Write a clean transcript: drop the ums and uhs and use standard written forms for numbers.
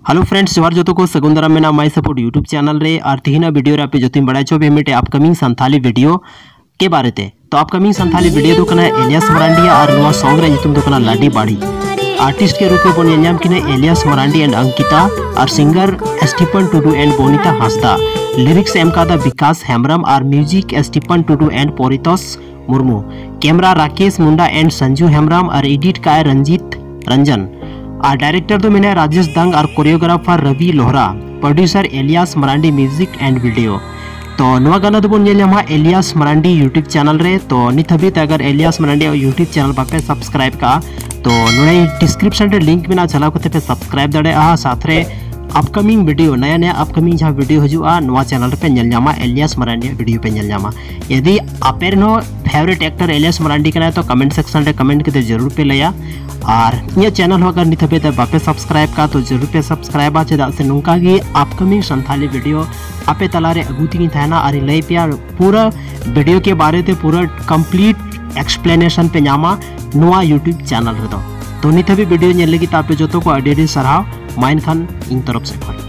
Hello friends, जोहार जो को सगुन दाराम मेना माई सपोर्ट यूट्यूब चैनल रे और तिहिना वीडियो रे आपे जोतिम बड़ा चो मिटे अपकमिंग संथाली वीडियो के बारे ते। तो अपकमिंग संथाली वीडियो दो कना एलियास मरांडी और नोआ सॉन्ग रे ᱧᱩᱛᱩᱢ दो कना लाडी बाड़ी। आर्टिस्ट के रूप में बन ᱧᱟᱢ किने एलियास मरांडी एंड अंकिता और singer Stephen Tudu and Bonita Hansda. Lyrics M Kada Vikas Hembram और music Stephen Tudu and Poritos Murmu. Camera Rakesh Munda and Sanju Hembram और एडिट का रंजीत रंजन। और डायरेक्टर तो मैंने राजेश दंग और choreographer Ravi Lohra. Producer Elias Marandi music and video. तो नवा गाना तो बन एलियास मरांडी यूट्यूब चैनल रे। तो नित हबीत अगर एलियास मरांडी यूट्यूब चैनल बापे सब्सक्राइब का तो नोड़े डिस्क्रिप्शन रे लिंक में चलाव करते पे सब्सक्राइब दाड़ेया। साथ रे अपकमिंग वीडियो नया नया अपकमिंग जहाँ वीडियो हजूआ नवा चैनल पे नेल ᱧᱟᱢᱟ एलियास मरांडी वीडियो पे नेल ᱧᱟᱢᱟ। यदि आपे नो फेवरेट एक्टर एलियास मरांडी का तो कमेंट सेक्शन रे कमेंट करते जरूर पे लैया। और ये चैनल हो अगर नित हबीत बापे सब्सक्राइब का तो जरूर पे सब्सक्राइब चेदा से नौका गी अपकमिंग संथाली वीडियो आपे तलारे अगुती थाना और लय पे पूरा वीडियो के बारे ते पूरा कंप्लीट एक्सप्लेनेशन पे ᱧᱟᱢᱟ नोआ यूट्यूब चैनल रे। तो नित हबी वीडियो नेल लगी आपे जो को अडी अडी सरहाव माइन खान इन तरफ से।